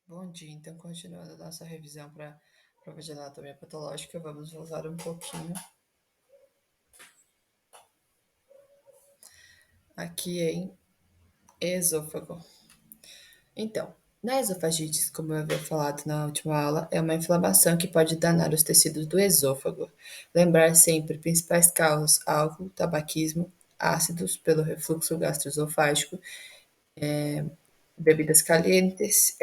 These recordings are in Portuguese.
Bom dia, então, continuando a nossa revisão para a prova de anatomia patológica, vamos voltar um pouquinho aqui em esôfago. Então, na esofagite, como eu havia falado na última aula, é uma inflamação que pode danar os tecidos do esôfago. Lembrar sempre principais causas: álcool, tabaquismo, ácidos pelo refluxo gastroesofágico, bebidas calientes,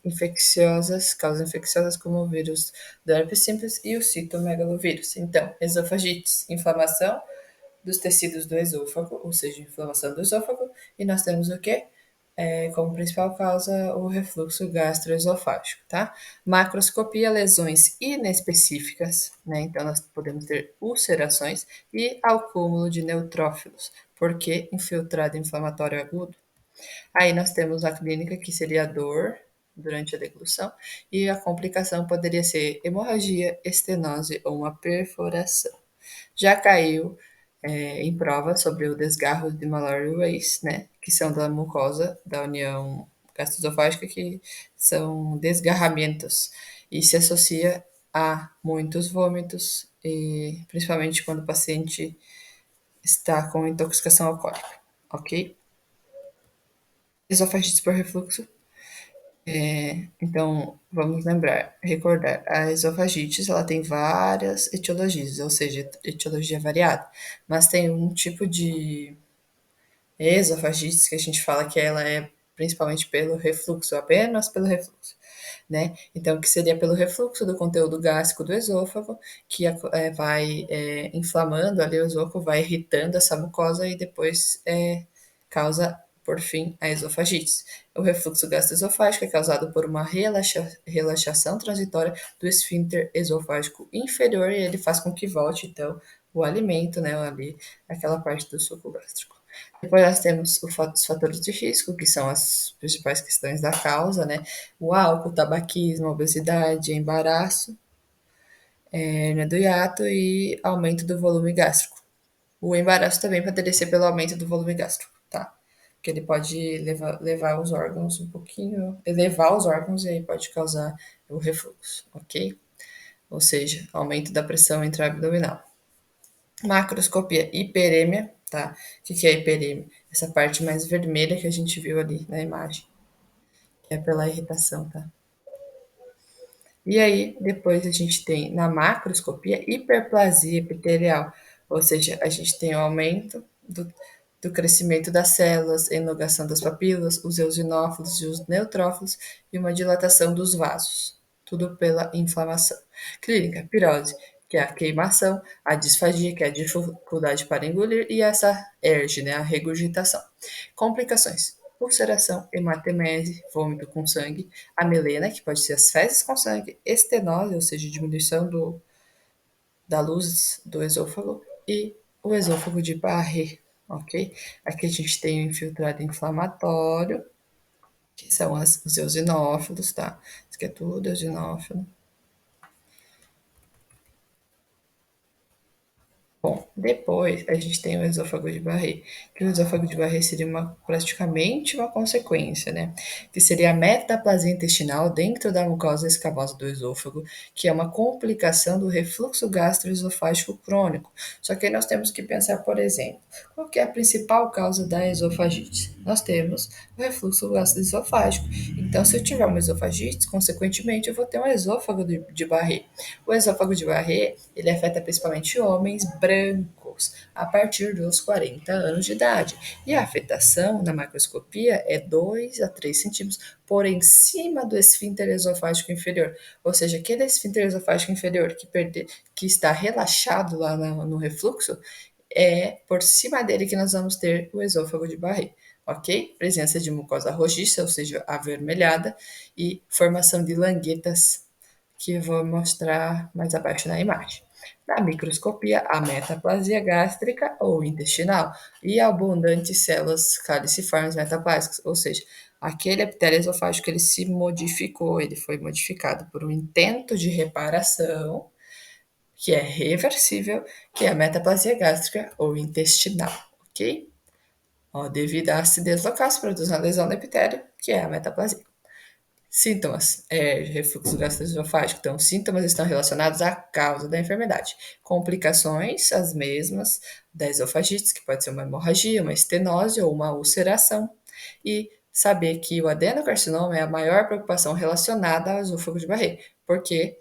infecciosas, causas infecciosas como o vírus do herpes simples e o citomegalovírus. Então, esofagites, inflamação dos tecidos do esôfago, ou seja, inflamação do esôfago, e nós temos o quê? Como principal causa, o refluxo gastroesofágico, tá? Macroscopia, lesões inespecíficas, né? Então, nós podemos ter ulcerações e acúmulo de neutrófilos, porque infiltrado inflamatório agudo. Aí nós temos a clínica, que seria a dor durante a deglução, e a complicação poderia ser hemorragia, estenose ou uma perfuração. Já caiu em prova sobre o desgarro de Mallory Weiss, né, que são da mucosa da união gastroesofágica, que são desgarramentos e se associa a muitos vômitos, e principalmente quando o paciente está com intoxicação alcoólica, ok? Esofagite por refluxo. Então, vamos lembrar, recordar, a esofagite, ela tem várias etiologias, ou seja, etiologia variada, mas tem um tipo de esofagite que a gente fala que ela é principalmente pelo refluxo, apenas pelo refluxo, né? Então, que seria pelo refluxo do conteúdo gástrico do esôfago, que vai inflamando ali o esôfago, vai irritando essa mucosa e depois causa, por fim, a esofagite. O refluxo gastroesofágico é causado por uma relaxação transitória do esfíncter esofágico inferior e ele faz com que volte, então, o alimento, né, ali, aquela parte do suco gástrico. Depois nós temos os fatores de risco, que são as principais questões da causa, né? O álcool, tabaquismo, obesidade, embaraço, hérnia do hiato e aumento do volume gástrico. O embaraço também poderia ser pelo aumento do volume gástrico, tá? Porque ele pode levar os órgãos um pouquinho, elevar os órgãos e aí pode causar o refluxo, ok? Ou seja, aumento da pressão intraabdominal. Macroscopia, hiperêmia, tá? O que é hiperêmia? Essa parte mais vermelha que a gente viu ali na imagem, que é pela irritação, tá? E aí, depois a gente tem na macroscopia hiperplasia epitelial, ou seja, a gente tem o aumento do crescimento das células, elongação das papilas, os eosinófilos e os neutrófilos e uma dilatação dos vasos, tudo pela inflamação. Clínica, pirose, que é a queimação, a disfagia, que é a dificuldade para engolir, e essa erge, né, a regurgitação. Complicações, ulceração, hematemese, vômito com sangue, a melena, que pode ser as fezes com sangue, estenose, ou seja, diminuição da luz do esôfago, e o esôfago de Barré, ok? Aqui a gente tem o infiltrado inflamatório, que são os eosinófilos, tá? Isso aqui é tudo eosinófilo. Bom, depois a gente tem o esôfago de Barré, que o esôfago de Barré seria praticamente uma consequência, né? Que seria a metaplasia intestinal dentro da mucosa escamosa do esôfago, que é uma complicação do refluxo gastroesofágico crônico. Só que aí nós temos que pensar, por exemplo, qual que é a principal causa da esofagite? Nós temos o refluxo gastroesofágico. Então, se eu tiver uma esofagite, consequentemente, eu vou ter um esôfago de Barré. O esôfago de Barré, ele afeta principalmente homens brancos a partir dos 40 anos de idade. E a afetação na macroscopia é 2 a 3 centímetros por em cima do esfíncter esofágico inferior. Ou seja, aquele esfíncter esofágico inferior que está relaxado lá no refluxo, é por cima dele que nós vamos ter o esôfago de Barré, ok? Presença de mucosa rojiça, ou seja, avermelhada, e formação de languetas, que eu vou mostrar mais abaixo na imagem. Na microscopia, a metaplasia gástrica ou intestinal e abundantes células caliciformes metaplásicas, ou seja, aquele epitélio esofágico ele se modificou, ele foi modificado por um intento de reparação que é reversível, que é a metaplasia gástrica ou intestinal, ok? Ó, devido à acidez local, se produz uma lesão no epitélio, que é a metaplasia. Sintomas de refluxo gastroesofágico. Então, sintomas estão relacionados à causa da enfermidade. Complicações, as mesmas da esofagite, que pode ser uma hemorragia, uma estenose ou uma ulceração. E saber que o adenocarcinoma é a maior preocupação relacionada ao esôfago de Barré, porque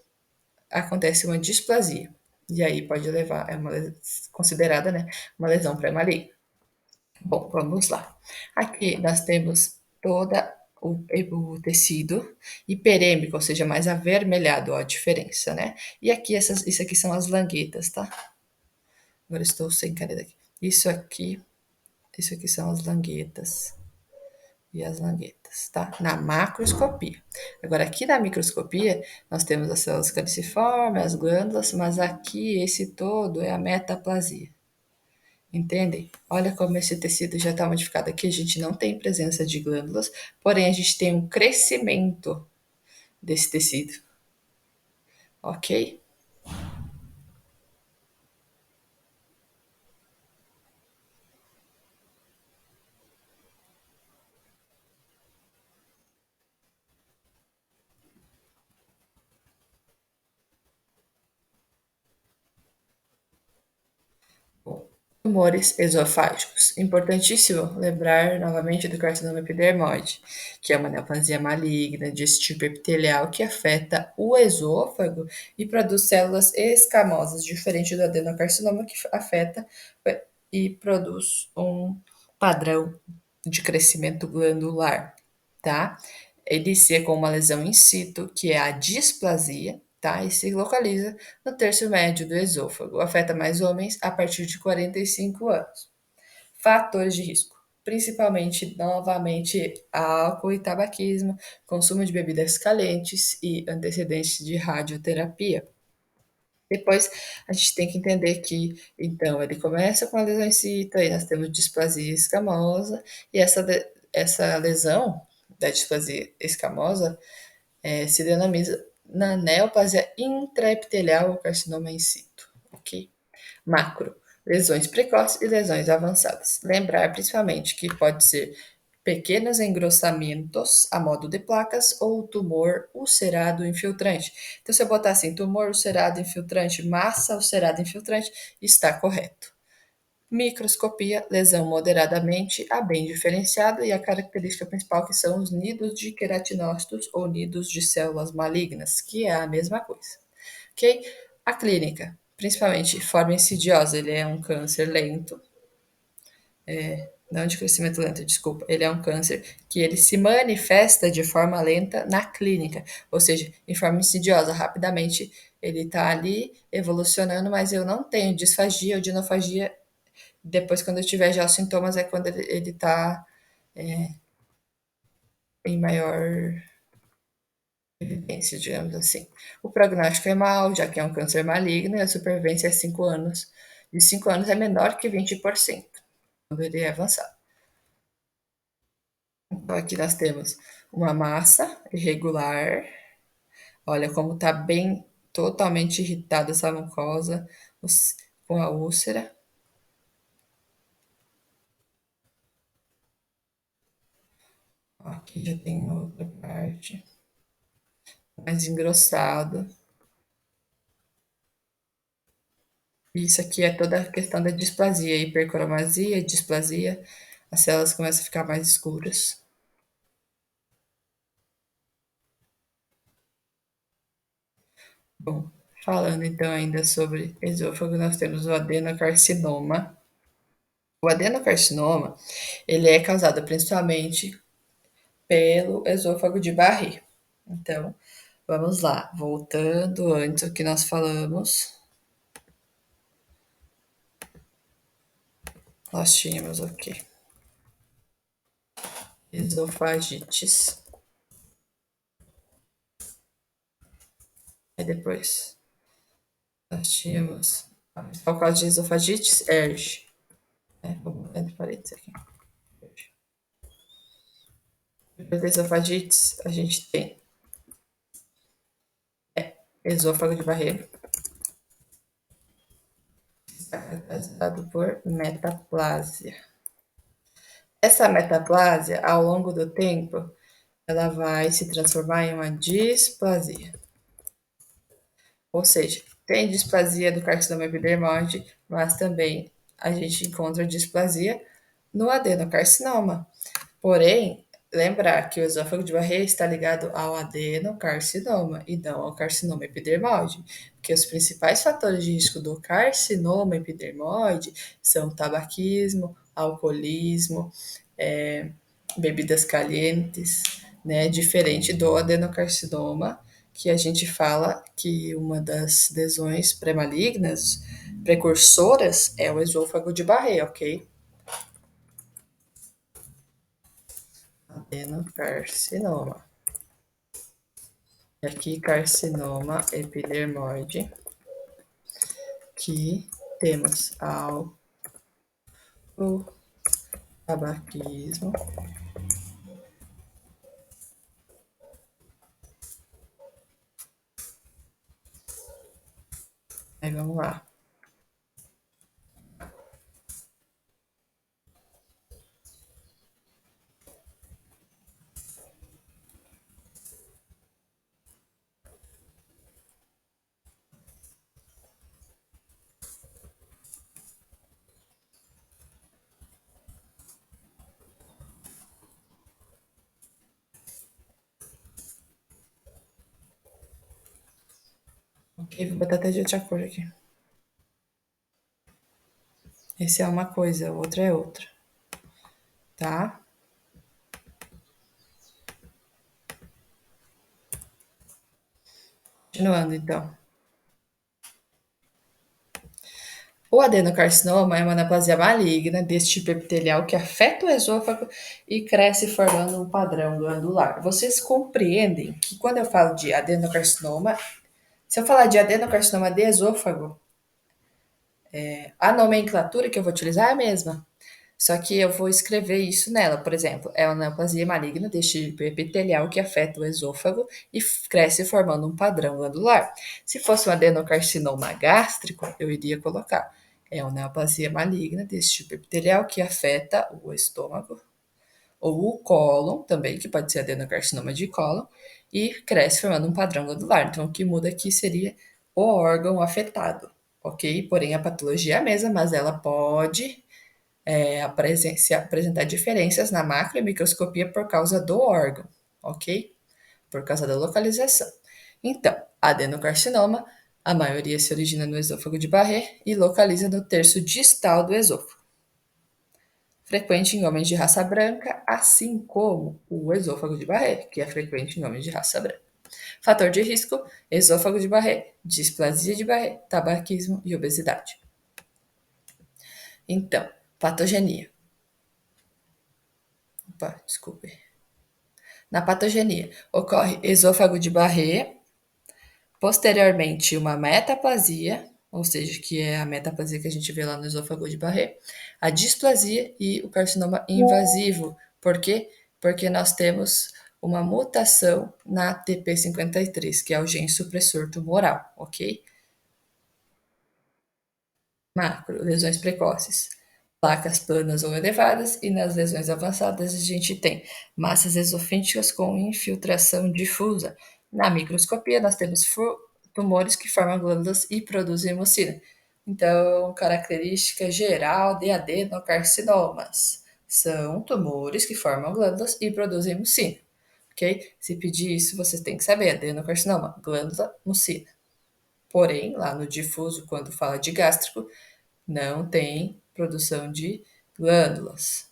acontece uma displasia. E aí pode levar, considerada, né, uma lesão pré-maligna. Bom, vamos lá. Aqui nós temos toda o tecido hiperêmico, ou seja, mais avermelhado, ó, a diferença, né? E aqui, isso aqui são as languetas, tá? Agora estou sem caneta aqui. Isso aqui são as languetas e as languetas, tá? Na macroscopia. Agora, aqui na microscopia, nós temos as células caliciformes, as glândulas, mas aqui, esse todo é a metaplasia. Entendem? Olha como esse tecido já está modificado. Aqui a gente não tem presença de glândulas, porém a gente tem um crescimento desse tecido, ok? Tumores esofágicos. Importantíssimo lembrar novamente do carcinoma epidermoide, que é uma neoplasia maligna de tipo epitelial que afeta o esôfago e produz células escamosas, diferente do adenocarcinoma que afeta e produz um padrão de crescimento glandular, tá? Inicia com uma lesão in situ, que é a displasia, tá? E se localiza no terço médio do esôfago. Afeta mais homens a partir de 45 anos. Fatores de risco. Principalmente, novamente, álcool e tabaquismo, consumo de bebidas calientes e antecedentes de radioterapia. Depois, a gente tem que entender que, então, ele começa com a lesão in situ, aí nós temos displasia escamosa, e essa lesão da displasia escamosa se denomina na neoplasia intraepitelial ou carcinoma in situ, ok? Macro, lesões precoces e lesões avançadas. Lembrar principalmente que pode ser pequenos engrossamentos a modo de placas ou tumor ulcerado infiltrante. Então, se eu botar assim, tumor ulcerado infiltrante, massa ulcerada infiltrante, está correto. Microscopia, lesão moderadamente a bem diferenciada e a característica principal que são os nidos de queratinócitos ou nidos de células malignas, que é a mesma coisa. Ok? A clínica, principalmente forma insidiosa, ele é um câncer lento, não de crescimento lento, desculpa, ele é um câncer que ele se manifesta de forma lenta na clínica, ou seja, em forma insidiosa, rapidamente ele está ali evolucionando, mas eu não tenho disfagia ou dinofagia. Depois, quando eu tiver já os sintomas, é quando ele está em maior evidência, digamos assim. O prognóstico é mau, já que é um câncer maligno, e a supervivência é 5 anos. De 5 anos é menor que 20%, quando ele é avançado. Então, aqui nós temos uma massa irregular. Olha como está bem, totalmente irritada essa mucosa com a úlcera. Aqui já tem outra parte, mais engrossado. Isso aqui é toda a questão da displasia, hipercromasia, displasia. As células começam a ficar mais escuras. Bom, falando então ainda sobre esôfago, nós temos o adenocarcinoma. O adenocarcinoma, ele é causado principalmente pelo esôfago de Barré. Então, vamos lá, voltando antes o que nós falamos, nós tínhamos o quê? Esofagites. Aí depois nós tínhamos a principal causa de esofagites, ERG. Vou botar entre parênteses aqui. Depois da esofagites, a gente tem esôfago de Barré, caracterizado por metaplásia. Essa metaplásia, ao longo do tempo, ela vai se transformar em uma displasia. Ou seja, tem displasia do carcinoma epidermoide, mas também a gente encontra displasia no adenocarcinoma. Porém, lembrar que o esôfago de Barreira está ligado ao adenocarcinoma e não ao carcinoma epidermoide, porque os principais fatores de risco do carcinoma epidermoide são tabaquismo, alcoolismo, bebidas calientes, né? Diferente do adenocarcinoma, que a gente fala que uma das lesões pré-malignas precursoras é o esôfago de Barreira, ok? Adenocarcinoma. E aqui, carcinoma epidermoide, que temos ao o tabaquismo. Aí vamos lá. Ok, vou botar até de outra cor aqui. Esse é uma coisa, o outro é outra, tá? Continuando, então. O adenocarcinoma é uma neoplasia maligna deste tipo epitelial que afeta o esôfago e cresce formando um padrão glandular. Vocês compreendem que quando eu falo de adenocarcinoma, se eu falar de adenocarcinoma de esôfago, a nomenclatura que eu vou utilizar é a mesma. Só que eu vou escrever isso nela. Por exemplo, é uma neoplasia maligna deste tipo epitelial que afeta o esôfago e cresce formando um padrão glandular. Se fosse um adenocarcinoma gástrico, eu iria colocar. É uma neoplasia maligna deste tipo epitelial que afeta o estômago ou o cólon também, que pode ser adenocarcinoma de cólon, e cresce formando um padrão glandular. Então, o que muda aqui seria o órgão afetado, ok? Porém, a patologia é a mesma, mas ela pode se apresentar diferenças na macro e microscopia por causa do órgão, ok? Por causa da localização. Então, adenocarcinoma, a maioria se origina no esôfago de Barré e localiza no terço distal do esôfago. Frequente em homens de raça branca, assim como o esôfago de Barré, que é frequente em homens de raça branca. Fator de risco: esôfago de Barré, displasia de Barré, tabaquismo e obesidade. Então, patogenia. Opa, desculpe. Na patogenia, ocorre esôfago de Barré, posteriormente uma metaplasia, ou seja, que é a metaplasia que a gente vê lá no esôfago de Barré, a displasia e o carcinoma invasivo. Por quê? Porque nós temos uma mutação na TP53, que é o gene supressor tumoral, ok? Macro, lesões precoces, placas planas ou elevadas, e nas lesões avançadas a gente tem massas exofínticas com infiltração difusa. Na microscopia, nós temos tumores que formam glândulas e produzem mucina. Então, característica geral de adenocarcinomas são tumores que formam glândulas e produzem mucina, ok? Se pedir isso, você tem que saber, adenocarcinoma, glândula, mucina. Porém, lá no difuso, quando fala de gástrico, não tem produção de glândulas.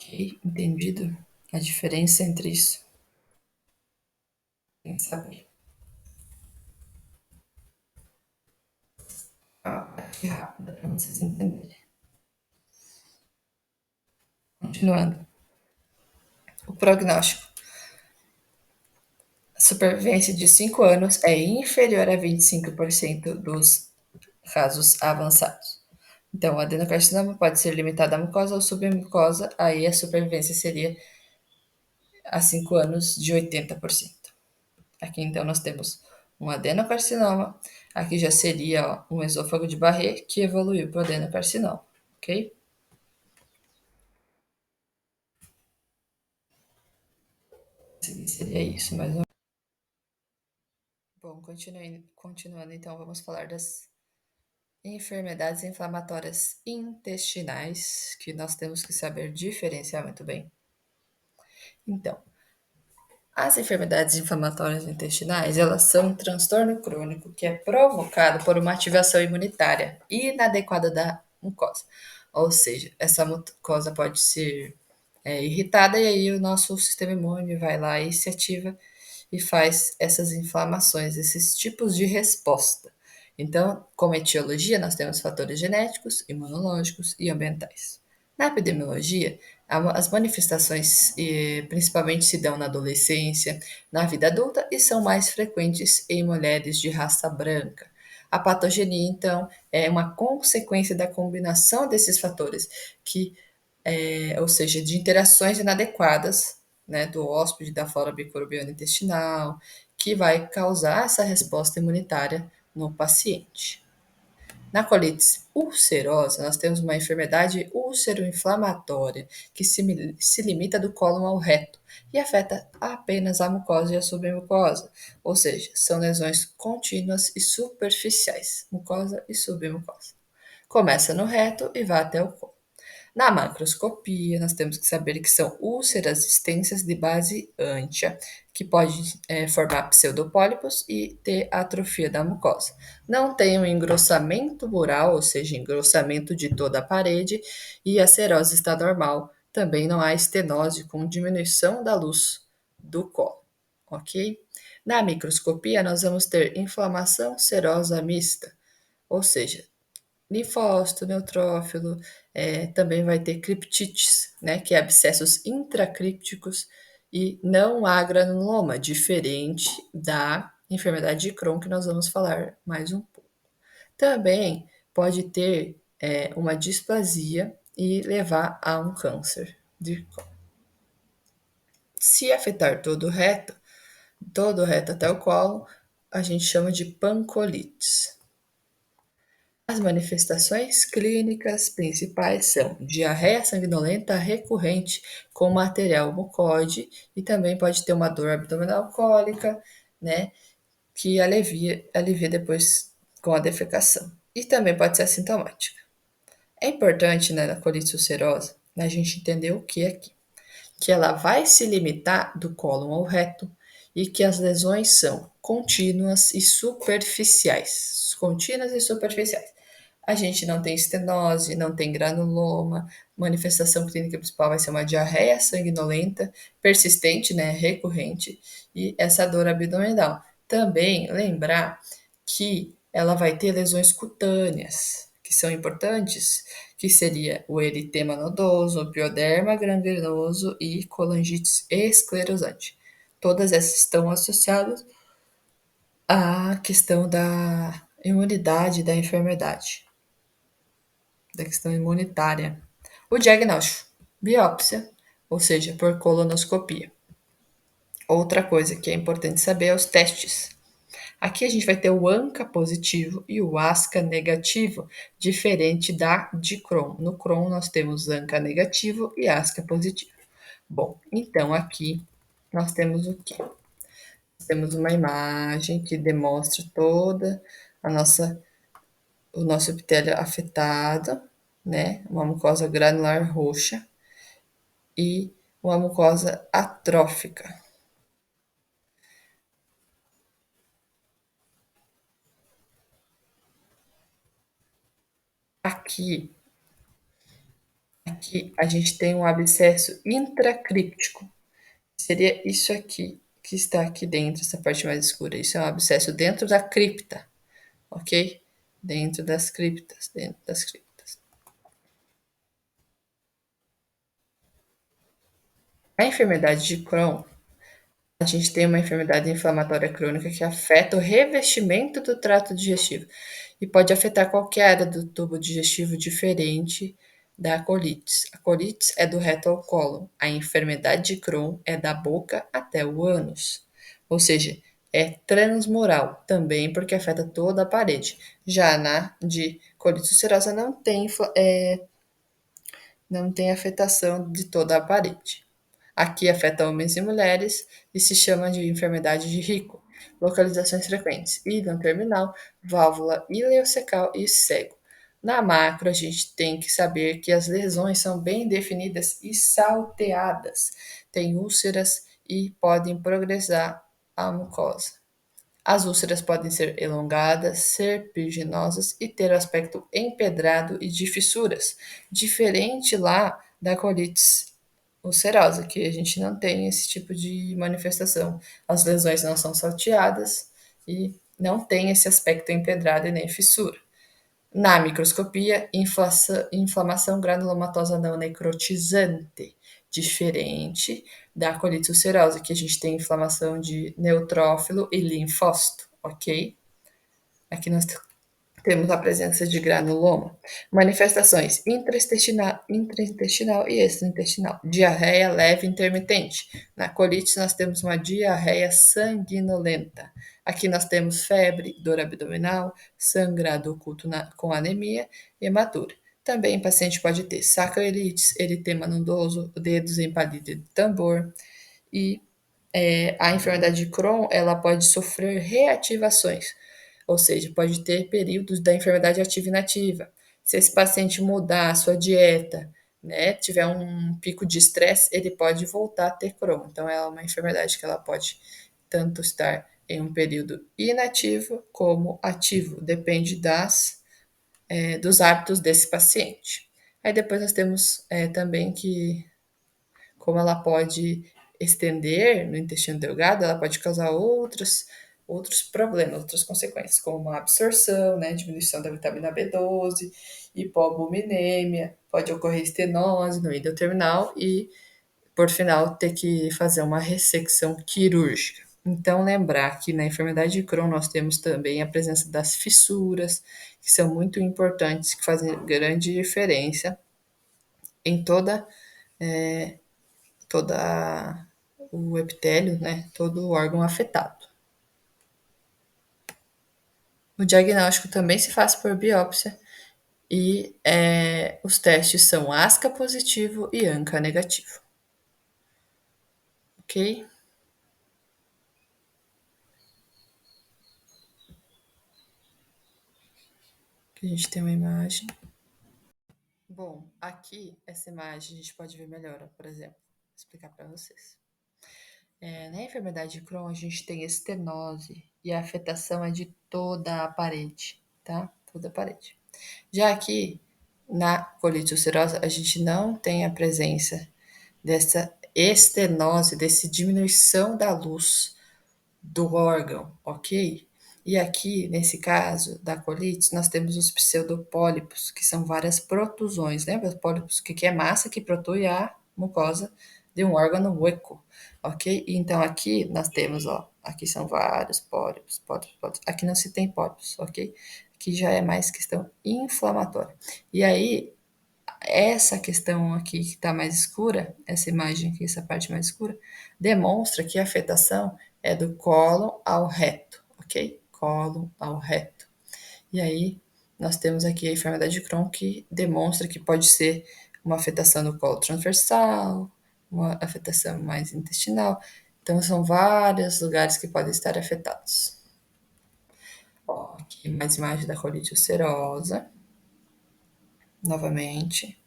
Ok, entendido a diferença entre isso. Tem que saber. Que rápida para vocês entenderem. Continuando. O prognóstico. A supervivência de 5 anos é inferior a 25% dos casos avançados. Então, o adenocarcinoma pode ser limitado à mucosa ou submucosa, aí a supervivência seria a 5 anos de 80%. Aqui, então, nós temos um adenocarcinoma, aqui já seria ó, um esôfago de Barré que evoluiu para o adenocarcinoma, ok? Seria isso, mas bom, continuando, então, vamos falar das enfermidades inflamatórias intestinais, que nós temos que saber diferenciar muito bem. Então, as enfermidades inflamatórias intestinais, elas são um transtorno crônico que é provocado por uma ativação imunitária inadequada da mucosa. Ou seja, essa mucosa pode ser irritada e aí o nosso sistema imune vai lá e se ativa e faz essas inflamações, esses tipos de resposta. Então, como etiologia, nós temos fatores genéticos, imunológicos e ambientais. Na epidemiologia, as manifestações principalmente se dão na adolescência, na vida adulta e são mais frequentes em mulheres de raça branca. A patogenia, então, é uma consequência da combinação desses fatores, ou seja, de interações inadequadas, né, do hóspede da flora microbiana intestinal, que vai causar essa resposta imunitária no paciente. Na colite ulcerosa, nós temos uma enfermidade ulceroinflamatória que se limita do cólon ao reto e afeta apenas a mucosa e a submucosa, ou seja, são lesões contínuas e superficiais, mucosa e submucosa. Começa no reto e vai até o cólon. Na macroscopia, nós temos que saber que são úlceras extensas de base ântia, que pode formar pseudopólipos e ter atrofia da mucosa. Não tem um engrossamento mural, ou seja, engrossamento de toda a parede, e a serose está normal. Também não há estenose com diminuição da luz do colo, ok? Na microscopia, nós vamos ter inflamação serosa mista, ou seja, linfócito, neutrófilo, também vai ter criptites, né, que é abscessos intracrípticos, e não há granuloma, diferente da enfermidade de Crohn, que nós vamos falar mais um pouco. Também pode ter uma displasia e levar a um câncer de cólon. Se afetar todo o reto até o colo, a gente chama de pancolites. As manifestações clínicas principais são diarreia sanguinolenta recorrente com material mucoide e também pode ter uma dor abdominal cólica, né, que alivia depois com a defecação. E também pode ser assintomática. É importante, né, na colite ulcerosa, a gente entender o que é aqui. Que ela vai se limitar do cólon ao reto e que as lesões são contínuas e superficiais. Contínuas e superficiais. A gente não tem estenose, não tem granuloma, manifestação clínica principal vai ser uma diarreia sanguinolenta, persistente, né, recorrente, e essa dor abdominal. Também lembrar que ela vai ter lesões cutâneas, que são importantes, que seria o eritema nodoso, o pioderma gangrenoso e colangite esclerosante. Todas essas estão associadas à questão da imunidade da enfermidade, da questão imunitária. O diagnóstico: biópsia, ou seja, por colonoscopia. Outra coisa que é importante saber é os testes. Aqui a gente vai ter o ANCA positivo e o ASCA negativo, diferente da de Crohn. No Crohn nós temos ANCA negativo e ASCA positivo. Bom, então aqui nós temos o quê? Temos uma imagem que demonstra toda a nossa o nosso epitélio afetado, né? Uma mucosa granular roxa e uma mucosa atrófica. Aqui Aqui a gente tem um abscesso intracríptico. Seria isso aqui, que está aqui dentro, essa parte mais escura. Isso é um abscesso dentro da cripta, ok? Dentro das criptas. A enfermidade de Crohn, a gente tem uma enfermidade inflamatória crônica que afeta o revestimento do trato digestivo e pode afetar qualquer área do tubo digestivo diferente da colites. A colites é do reto ao cólon, a enfermidade de Crohn é da boca até o ânus, ou seja, é transmural também porque afeta toda a parede. Já na de colite ulcerosa não tem afetação de toda a parede. Aqui afeta homens e mulheres e se chama de enfermidade de Rico. Localizações frequentes: íleon terminal, válvula ileocecal e cego. Na macro, a gente tem que saber que as lesões são bem definidas e salteadas. Tem úlceras e podem progressar a mucosa. As úlceras podem ser elongadas, serpiginosas e ter aspecto empedrado e de fissuras, diferente lá da colites ulcerosa, que a gente não tem esse tipo de manifestação. As lesões não são salteadas e não tem esse aspecto empedrado e nem fissura. Na microscopia, inflamação granulomatosa não necrotizante, diferente da colite ulcerosa, que a gente tem inflamação de neutrófilo e linfócito, ok? Aqui nós temos a presença de granuloma. Manifestações intraintestinal e extraintestinal. Diarreia leve intermitente. Na colite, nós temos uma diarreia sanguinolenta. Aqui nós temos febre, dor abdominal, sangrado oculto com anemia e hematúria. Também o paciente pode ter sacroilites, eritema nodoso, dedos em palito de tambor e a enfermidade de Crohn, ela pode sofrer reativações, ou seja, pode ter períodos da enfermidade ativa e inativa. Se esse paciente mudar a sua dieta, né, tiver um pico de estresse, ele pode voltar a ter Crohn. Então, é uma enfermidade que ela pode tanto estar em um período inativo como ativo, depende dos hábitos desse paciente. Aí depois nós temos também que como ela pode estender no intestino delgado, ela pode causar outros problemas, outras consequências, como a absorção, né, diminuição da vitamina B12, hipoalbuminêmia, pode ocorrer estenose no íleo terminal e, por final, ter que fazer uma ressecção quirúrgica. Então, lembrar que na enfermidade de Crohn nós temos também a presença das fissuras, que são muito importantes, que fazem grande diferença em toda o epitélio, né, todo o órgão afetado. O diagnóstico também se faz por biópsia e os testes são ASCA positivo e ANCA negativo. Ok? Aqui a gente tem uma imagem. Bom, aqui essa imagem a gente pode ver melhor, por exemplo. Vou explicar para vocês. Na enfermidade de Crohn, a gente tem estenose e a afetação é de toda a parede, tá? Toda a parede. Já aqui, na colite ulcerosa, a gente não tem a presença dessa estenose, dessa diminuição da luz do órgão, ok? E aqui, nesse caso da colite, nós temos os pseudopólipos, que são várias protusões. Lembra os pólipos? O que é massa que protui a mucosa de um órgão oco, ok? Então aqui nós temos, ó, aqui são vários pólipos, pólipos, pólipos. Aqui não se tem pólipos, ok? Aqui já é mais questão inflamatória. E aí, essa questão aqui que está mais escura, essa imagem aqui, essa parte mais escura, demonstra que a afetação é do cólon ao reto, ok? Cólon ao reto. E aí, nós temos aqui a enfermidade de Crohn que demonstra que pode ser uma afetação do colo transversal, uma afetação mais intestinal. Então, são vários lugares que podem estar afetados. Ó, aqui mais imagem da colite ulcerosa, novamente.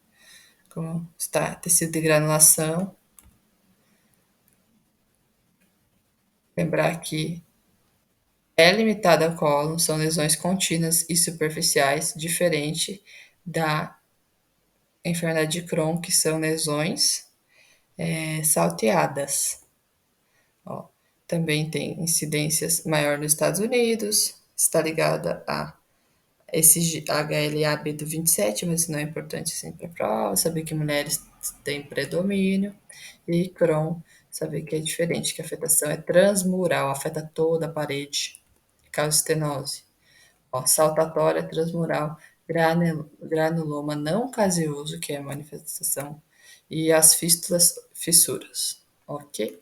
Como está tecido de granulação. Lembrar que é limitada ao cólon, são lesões contínuas e superficiais, diferente da enfermidade de Crohn, que são lesões salteadas. Ó, também tem incidências maior nos Estados Unidos, está ligada a esse HLA-B do 27, mas isso não é importante assim para a prova. Saber que mulheres têm predomínio. E Crohn, saber que é diferente, que a afetação é transmural, afeta toda a parede, causa estenose. Ó, saltatória, transmural, granuloma não caseoso, que é a manifestação, e as fístulas, fissuras, ok?